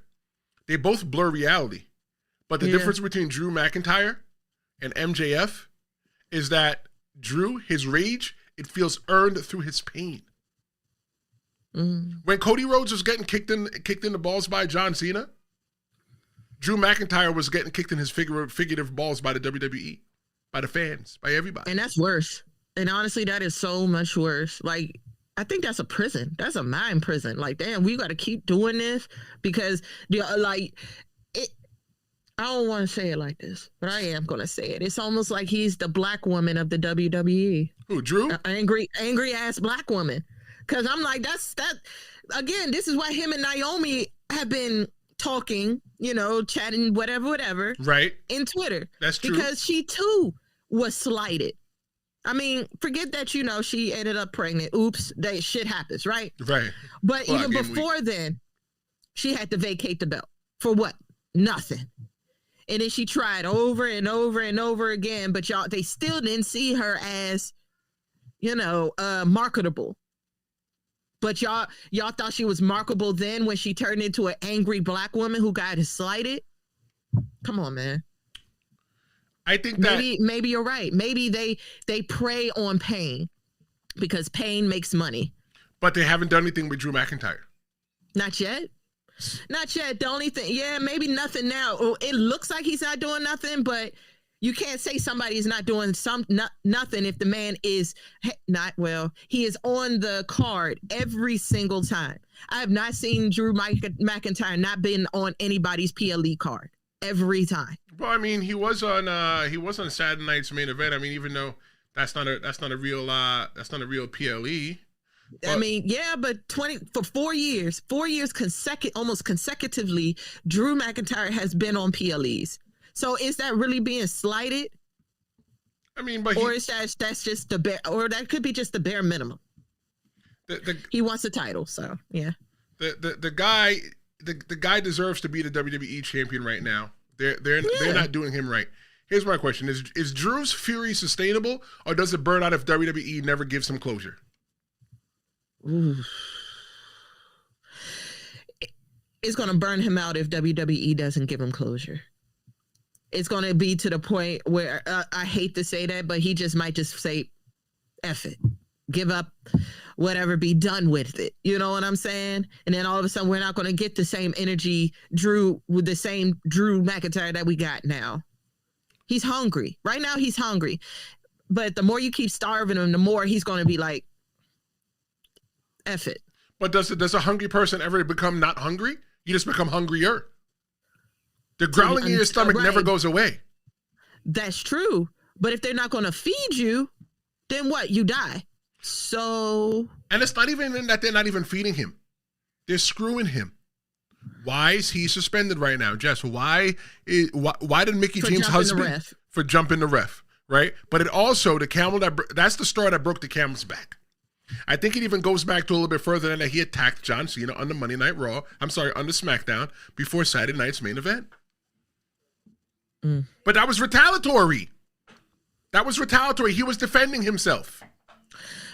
they both blur reality. But the difference between Drew McIntyre and MJF is that Drew, his rage, it feels earned through his pain. When Cody Rhodes was getting kicked in the balls by John Cena, Drew McIntyre was getting kicked in his figurative balls by the WWE, by the fans, by everybody. And that's worse. And honestly, that is so much worse. Like, I think that's a prison. That's a mind prison. Like, damn, we got to keep doing this because, I don't want to say it like this, but I am going to say it. It's almost like he's the black woman of the WWE. Who, Drew? Angry ass black woman. Because I'm like, that again, this is why him and Naomi have been talking, chatting, whatever. Right. In Twitter. That's true. Because she too was slighted. I mean, forget that, she ended up pregnant. Oops, that shit happens, right? Right. But even before then, she had to vacate the belt. For what? Nothing. And then she tried over and over and over again, but they still didn't see her as, marketable. But y'all thought she was marketable then when she turned into an angry black woman who got slighted? Come on, man. I think that maybe you're right. Maybe they prey on pain because pain makes money. But they haven't done anything with Drew McIntyre. Not yet. The only thing, maybe nothing now. It looks like he's not doing nothing, but you can't say somebody's not doing nothing if the man is not well. He is on the card every single time. I have not seen Drew McIntyre not been on anybody's PLE card every time. Well, I mean, he was on Saturday night's main event. I mean, even though that's not a real PLE. But, I mean, but for 4 years, almost consecutively, Drew McIntyre has been on PLEs. So is that really being slighted? I mean, but is that's just the bare, or that could be just the bare minimum. He wants a title, so yeah. The guy deserves to be the WWE champion right now. They're not doing him right. Here's my question: Is Drew's fury sustainable, or does it burn out if WWE never gives him closure? Ooh. It's going to burn him out if WWE doesn't give him closure. It's going to be to the point where I hate to say that, but he might just say, F it, give up, whatever, be done with it. You know what I'm saying? And then all of a sudden we're not going to get the same energy with the same Drew McIntyre that we got now. He's hungry. Right now he's hungry. But the more you keep starving him, the more he's going to be like, F it. But does a hungry person ever become not hungry? You just become hungrier. The growling in your stomach never goes away. That's true. But if they're not going to feed you, then what? You die. So. And it's not even that they're not even feeding him. They're screwing him. Why is he suspended right now, Jess? Why did Mickie James' husband for jumping the ref, right? But it also that's the straw that broke the camel's back. I think it even goes back to a little bit further than that he attacked John Cena on the Monday Night Raw. On the SmackDown before Saturday night's main event. But that was retaliatory. He was defending himself.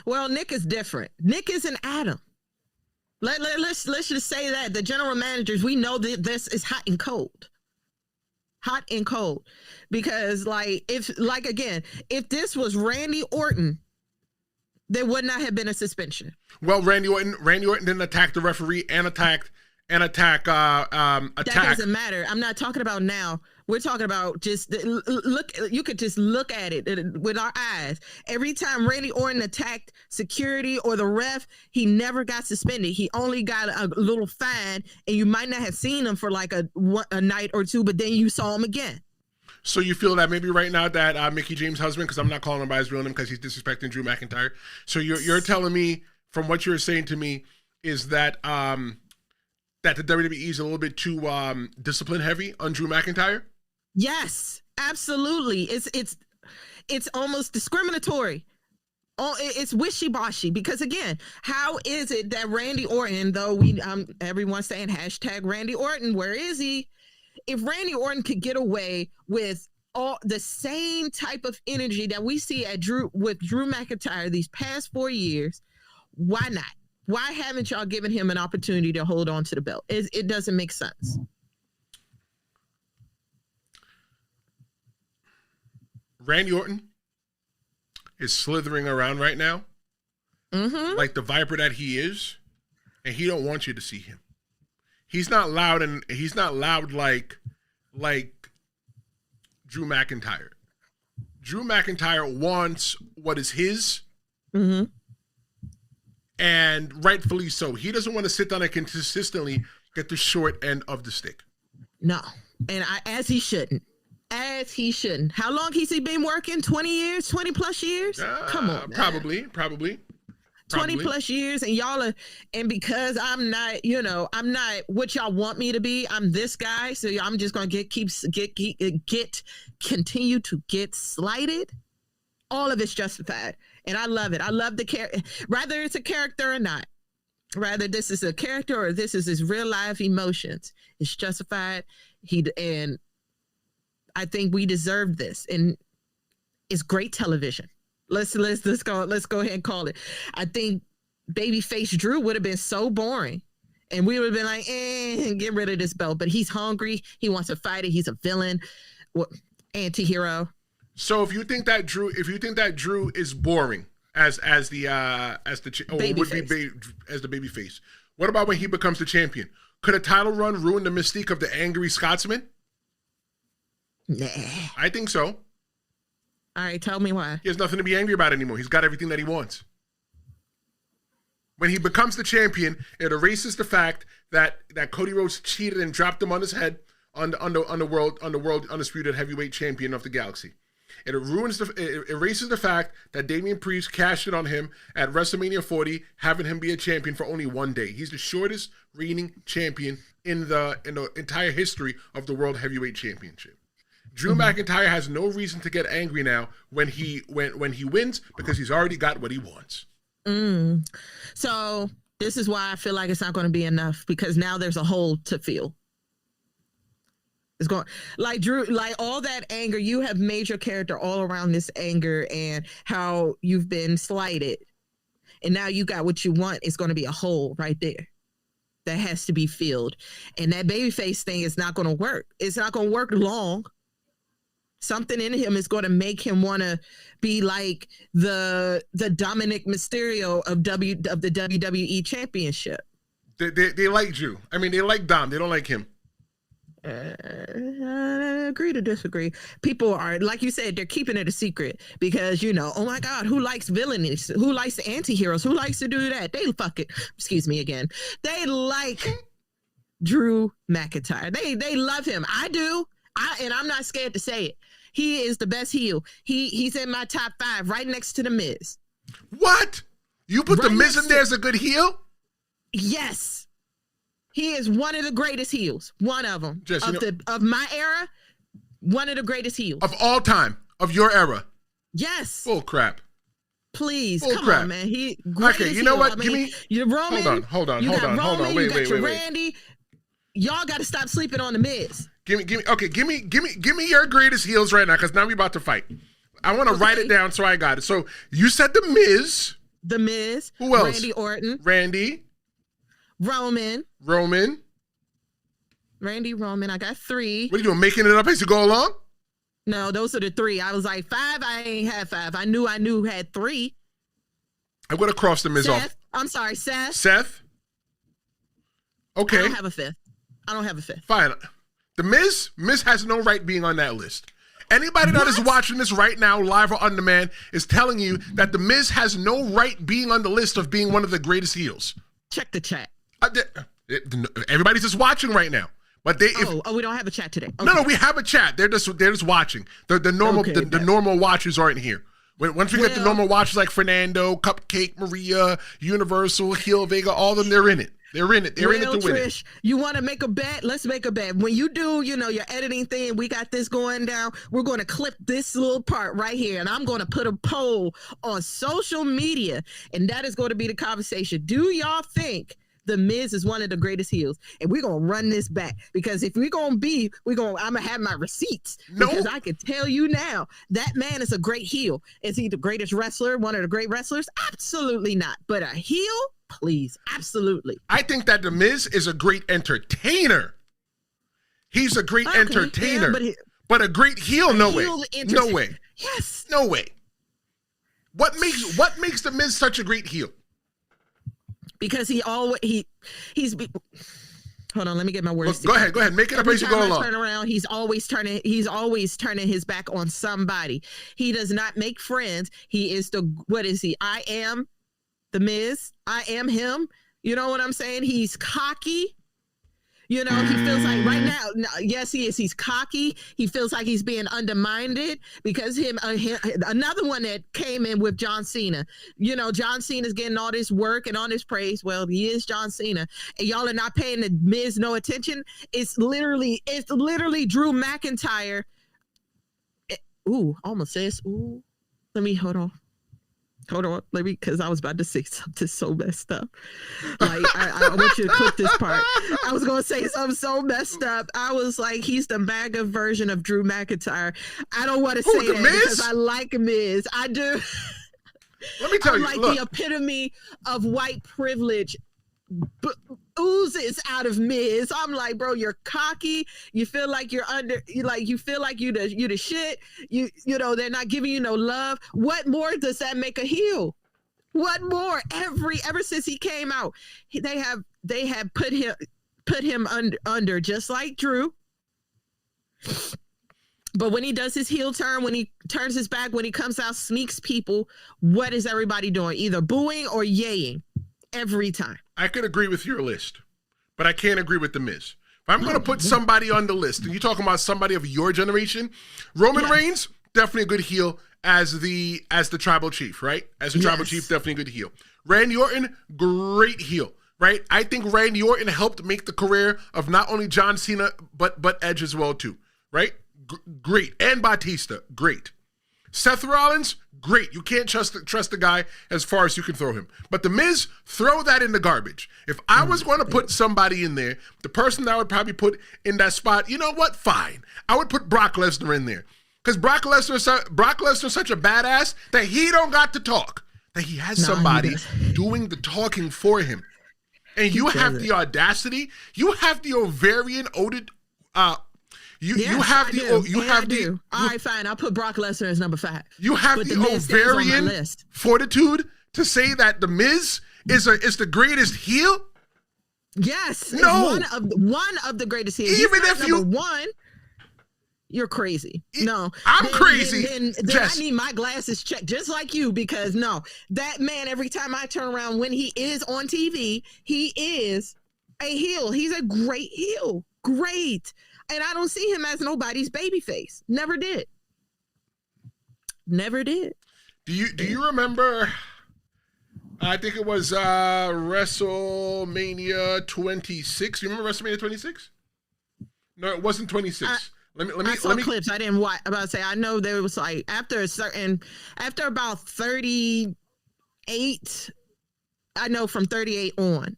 Well, Nick is different. Nick is an Adam. Let's just say that the general managers, we know that this is hot and cold. Hot and cold. Because if this was Randy Orton, there would not have been a suspension. Well, Randy Orton didn't attack the referee and attack. That doesn't matter. I'm not talking about now. We're talking about just look. You could just look at it with our eyes. Every time Randy Orton attacked security or the ref, he never got suspended. He only got a little fine, and you might not have seen him for like a night or two, but then you saw him again. So you feel that maybe right now that Mickie James' husband, because I'm not calling him by his real name because he's disrespecting Drew McIntyre. So you're telling me, from what you're saying to me, is that that the WWE is a little bit too discipline heavy on Drew McIntyre? Yes, absolutely. It's almost discriminatory. Oh, it's wishy-washy, because again, how is it that Randy Orton, though everyone's saying hashtag Randy Orton, where is he? If Randy Orton could get away with all the same type of energy that we see with Drew McIntyre these past 4 years, why not? Why haven't y'all given him an opportunity to hold on to the belt? It doesn't make sense. Randy Orton is slithering around right now, like the viper that he is, and he don't want you to see him. He's not loud, and he's not loud like Drew McIntyre. Drew McIntyre wants what is his, and rightfully so. He doesn't want to sit down and consistently get the short end of the stick. No, and as he shouldn't. As he shouldn't. How long has he been working? 20 years? 20 plus years? Come on, man. Probably. 20 plus years, and y'all are, and because I'm not what y'all want me to be. I'm this guy, so I'm just gonna continue to get slighted. All of it's justified, and I love it. I love the character, whether it's a character or not. Rather this is a character or this is his real life emotions. It's justified. And I think we deserve this, and it's great television. Let's go ahead and call it. I think babyface Drew would have been so boring, and we would have been like, get rid of this belt. But he's hungry. He wants to fight it. He's a villain, anti-hero. So if you think that Drew is boring as the babyface, what about when he becomes the champion? Could a title run ruin the mystique of the angry Scotsman? Nah. I think so. All right, tell me why. He has nothing to be angry about anymore. He's got everything that he wants. When he becomes the champion, it erases the fact that Cody Rhodes cheated and dropped him on his head on the world undisputed heavyweight champion of the galaxy. It erases the fact that Damian Priest cashed it on him at WrestleMania 40, having him be a champion for only 1 day. He's the shortest reigning champion in the entire history of the World Heavyweight Championship. Drew McIntyre has no reason to get angry now when he wins, because he's already got what he wants. So this is why I feel like it's not going to be enough, because now there's a hole to fill. It's going like Drew, like all that anger. You have made your character all around this anger and how you've been slighted, and now you got what you want. It's going to be a hole right there that has to be filled, and that babyface thing is not going to work. It's not going to work long. Something in him is going to make him want to be like the Dominic Mysterio of the WWE Championship. They like Drew. I mean, they like Dom. They don't like him. Agree to disagree. People are, like you said, they're keeping it a secret because, oh my God, who likes villains? Who likes the anti-heroes? Who likes to do that? They excuse me again. They like Drew McIntyre. They love him. I do. And I'm not scared to say it. He is the best heel. He's in my top 5, right next to The Miz. What? You put The Miz in there as a good heel? Yes. He is one of the greatest heels. One of them. Just, of my era, one of the greatest heels. Of all time. Of your era. Yes. Full crap. Please, Full come crap. on, man. Okay, you know what? Give me your Roman. Hold on. Wait. Randy. Y'all got to stop sleeping on The Miz. Give me your greatest heels right now, because now we're about to fight. I want to write it down so I got it. So you said The Miz. The Miz. Who else? Randy Orton. Randy. Roman. Randy, Roman. I got 3. What are you doing? Making it up as you go along? No, those are the 3. I was like 5. I ain't had 5. I knew had 3. I'm going to cross the Miz off. I'm sorry, Seth. Seth. Okay. I don't have a fifth. Fine. The Miz has no right being on that list. Anybody that is watching this right now, live or on demand, is telling you that the Miz has no right being on the list of being one of the greatest heels. Check the chat. Everybody's just watching right now. But we don't have a chat today. Okay. No, we have a chat. They're just watching. The normal watchers aren't here. Once we get the normal watchers like Fernando, Cupcake, Maria, Universal, Heel Vega, all of them, they're in it. They're in it. They're in it to win Trish, you want to make a bet? Let's make a bet. When you do, your editing thing, we got this going down. We're going to clip this little part right here, and I'm going to put a poll on social media, and that is going to be the conversation. Do y'all think The Miz is one of the greatest heels? And we're going to run this back, because if I'm going to have my receipts. No. Because I can tell you now, that man is a great heel. Is he the greatest wrestler, one of the great wrestlers? Absolutely not. But a heel? Please, absolutely. I think that The Miz is a great entertainer. He's a great entertainer. But a great heel, no way. No way. Yes. No way. What makes The Miz such a great heel? Because he's hold on, let me get my words. Go ahead. Make it up as you go along. Turn around, he's always turning his back on somebody. He does not make friends. He is what is he? I am The Miz. I am him. You know what I'm saying? He's cocky. He feels like right now, yes, he is. He's cocky. He feels like he's being undermined because another one that came in with John Cena. John Cena's getting all this work and all this praise. Well, he is John Cena, and y'all are not paying The Miz no attention. It's literally Drew McIntyre. Almost says, let me hold on, because I was about to say something so messed up. Like, I want you to clip this part. I was going to say something so messed up. I was like, he's the MAGA version of Drew McIntyre. I don't want to say that because I like Miz. I do. Let me tell you. Like, the epitome of white privilege oozes out of Miz. I'm like, bro, you're cocky. You feel like you feel like you the shit. They're not giving you no love. What more does that make a heel? What more? Ever since he came out, they have put him under just like Drew. But when he does his heel turn, when he turns his back, when he comes out, sneaks people, what is everybody doing? Either booing or yaying every time. I could agree with your list, but I can't agree with The Miz. If I'm going to put somebody on the list, and you're talking about somebody of your generation, Roman Reigns, definitely a good heel as the tribal chief, right? As the tribal chief, definitely a good heel. Randy Orton, great heel, right? I think Randy Orton helped make the career of not only John Cena, but Edge as well, too, right? Great. And Batista, great. Seth Rollins, great. You can't trust the guy as far as you can throw him. But The Miz, throw that in the garbage. If I was going to put somebody in there, the person that I would probably put in that spot, you know what? Fine. I would put Brock Lesnar in there. Because Brock Lesnar is such a badass that he don't got to talk. That he has somebody doing the talking for him. And you have the audacity, you have the ovarian all right, fine. I'll put Brock Lesnar as number 5. You have the ovarian fortitude to say that The Miz is the greatest heel? Yes. No. One of the greatest heels. Even if you one, you're crazy. No. I'm crazy. Then I need my glasses checked just like you, because that man, every time I turn around when he is on TV, he is a heel. He's a great heel. Great. And I don't see him as nobody's babyface. Never did. Do you remember? I think it was WrestleMania 26. You remember WrestleMania 26? No, it wasn't 26. I saw clips. I didn't watch. About to say, I know there was like after about 38. I know from 38 on,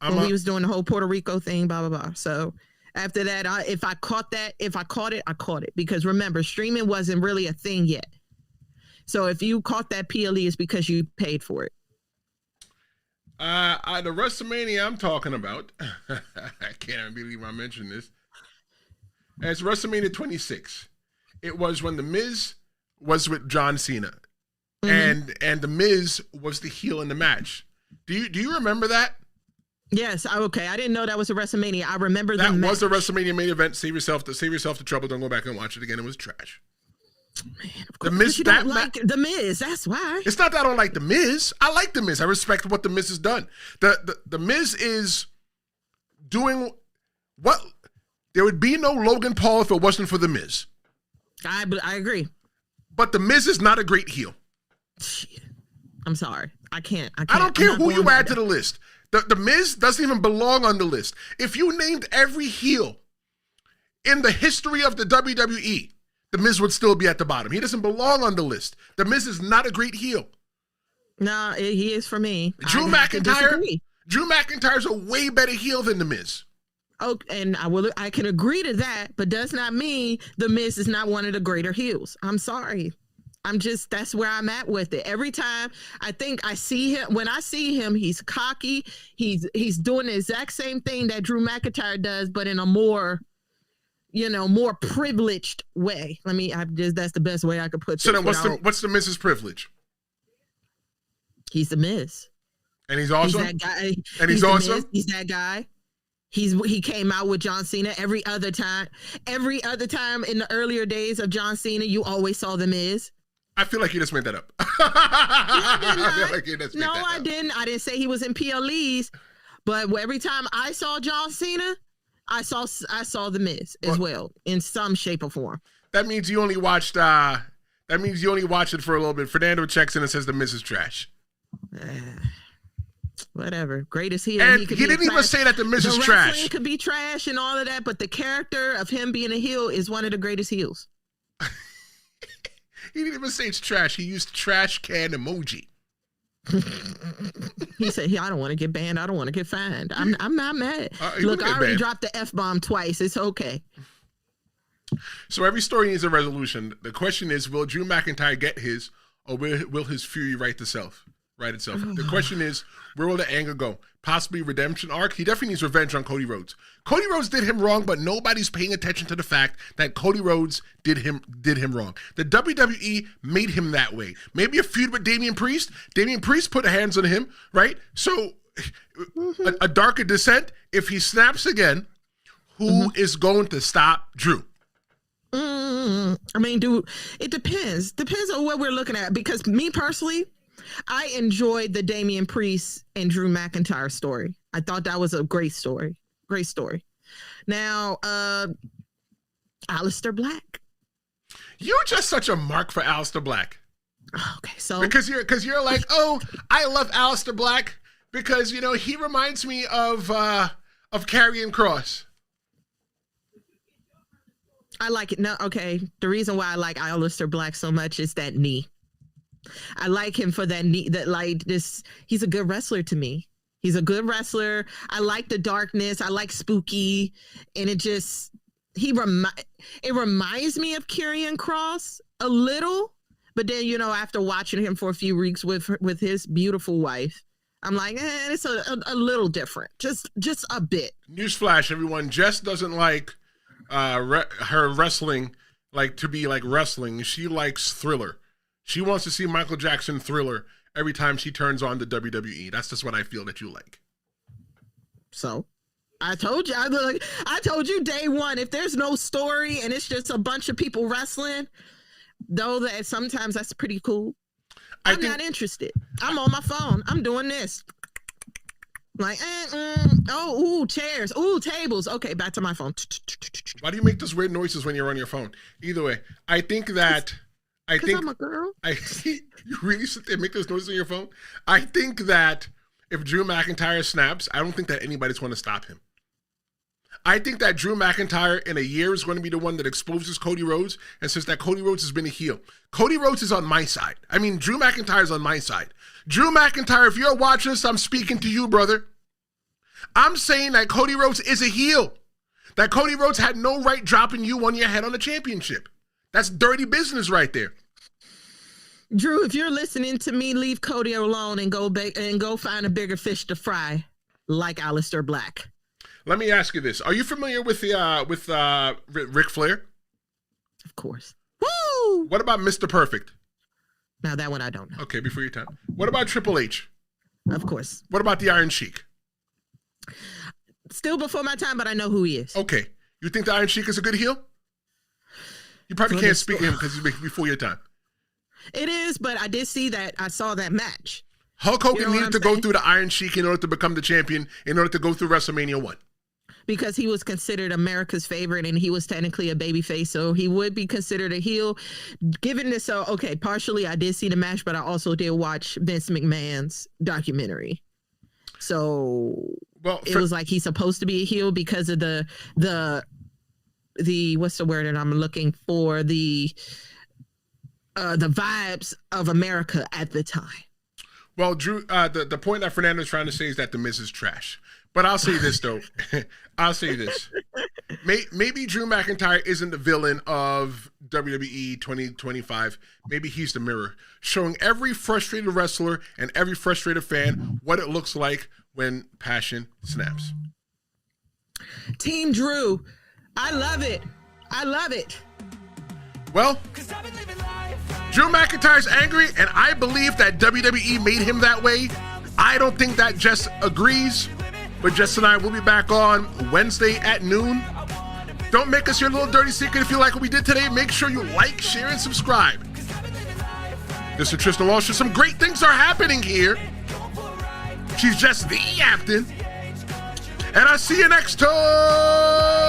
when we was doing the whole Puerto Rico thing, blah blah blah. So. After that, if I caught it, I caught it. Because remember, streaming wasn't really a thing yet. So if you caught that PLE, it's because you paid for it. The WrestleMania I'm talking about, I can't even believe I mentioned this. It's WrestleMania 26. It was when The Miz was with John Cena. and the Miz was the heel in the match. Do you remember that? Yes. Okay. I didn't know that was a WrestleMania. I remember that the was a WrestleMania main event. Save yourself the trouble. Don't go back and watch it again. It was trash. Man, the Miz, you don't like the Miz. That's why. It's not that I don't like the Miz. I like the Miz. I respect what the Miz has done. The Miz is doing what. There would be no Logan Paul if it wasn't for the Miz. I agree. But the Miz is not a great heel. I'm sorry. I can't. I don't care who you add to the list. The Miz doesn't even belong on the list. If you named every heel in the history of the WWE, the Miz would still be at the bottom. He doesn't belong on the list. The Miz is not a great heel. No, he is for me. Drew McIntyre is a way better heel than the Miz. Oh, and I can agree to that, but does not mean the Miz is not one of the greater heels. I'm sorry. That's where I'm at with it. Every time I think I see him, when I see him, he's cocky. He's doing the exact same thing that Drew McIntyre does, but in a more privileged way. That's the best way I could put it. So then what's the Miz's privilege? He's the Miz. And he's awesome? He's that guy. And he's awesome? He's that guy. He came out with John Cena every other time in the earlier days of John Cena, you always saw the Miz. I feel like you just made that up. I didn't. I didn't say he was in PLEs, but every time I saw John Cena, I saw the Miz as well in some shape or form. That means you only watched. That means you only watched it for a little bit. Fernando checks in and says the Miz is trash. Whatever. Greatest heel. And he didn't even say that the Miz is trash. It could be trash and all of that, but the character of him being a heel is one of the greatest heels. He didn't even say it's trash. He used trash can emoji. He said, I don't want to get banned. I don't want to get fined. I'm not mad. Look, I already dropped the F-bomb twice. It's okay. So every story needs a resolution. The question is, will Drew McIntyre get his, or will his fury right itself? The question is, where will the anger go? Possibly redemption arc. He definitely needs revenge on Cody Rhodes. Cody Rhodes did him wrong, but nobody's paying attention to the fact that Cody Rhodes did him wrong. The WWE made him that way. Maybe a feud with Damian Priest. Damian Priest put hands on him, right? So a darker descent. If he snaps again, who is going to stop Drew? Dude, it depends. Depends on what we're looking at. Because me personally, I enjoyed the Damian Priest and Drew McIntyre story. I thought that was a great story. Great story. Now, Aleister Black. You're just such a mark for Aleister Black. Okay, so because you're like, oh, I love Aleister Black because he reminds me of Karrion Kross. I like it. No, okay. The reason why I like Aleister Black so much is that knee. I like him for that knee. He's a good wrestler to me. He's a good wrestler. I like the darkness. I like spooky, and it reminds me of Karrion Kross a little. But then after watching him for a few weeks with his beautiful wife, I'm like, it's a little different, just a bit. Newsflash, everyone! Jess doesn't like her wrestling to be like wrestling. She likes Thriller. She wants to see Michael Jackson Thriller every time she turns on the WWE. That's just what I feel that you like. So, I told you day one, if there's no story and it's just a bunch of people wrestling, though that sometimes that's pretty cool. I'm not interested. I'm on my phone. I'm doing this. Like, chairs, tables. Okay, back to my phone. Why do you make those weird noises when you're on your phone? Either way, I think I'm a girl. You really sit there and make those noises on your phone? I think that if Drew McIntyre snaps, I don't think that anybody's going to stop him. I think that Drew McIntyre in a year is going to be the one that exposes Cody Rhodes and says that Cody Rhodes has been a heel. Cody Rhodes is on my side. Drew McIntyre is on my side. Drew McIntyre, if you're watching this, I'm speaking to you, brother. I'm saying that Cody Rhodes is a heel. That Cody Rhodes had no right dropping you on your head on the championship. That's dirty business right there. Drew, if you're listening to me, leave Cody alone and go find a bigger fish to fry, like Aleister Black. Let me ask you this: are you familiar with Ric Flair? Of course. Woo! What about Mr. Perfect? Now that one I don't know. Okay, before your time. What about Triple H? Of course. What about the Iron Sheik? Still before my time, but I know who he is. Okay. You think the Iron Sheik is a good heel? You probably can't speak to him because he's before your time. It is, but I did see that. I saw that match. Hulk Hogan needed to go through the Iron Sheik in order to become the champion, in order to go through WrestleMania 1. Because he was considered America's favorite and he was technically a babyface, so he would be considered a heel. Given this, okay, partially I did see the match, but I also did watch Vince McMahon's documentary. So it was like he's supposed to be a heel because of the what's the word that I'm looking for? The vibes of America at the time. Well, Drew, the point that Fernando's trying to say is that The Miz is trash. But I'll say this, though. I'll say this. Maybe Drew McIntyre isn't the villain of WWE 2025. Maybe he's the mirror, showing every frustrated wrestler and every frustrated fan what it looks like when passion snaps. Team Drew. I love it. I love it. Well, Drew McIntyre's angry, and I believe that WWE made him that way. I don't think that Jess agrees. But Jess and I will be back on Wednesday at noon. Don't make us your little dirty secret. If you like what we did today, make sure you like, share, and subscribe. This is Tristan Walsh. Some great things are happening here. She's just the captain. And I'll see you next time.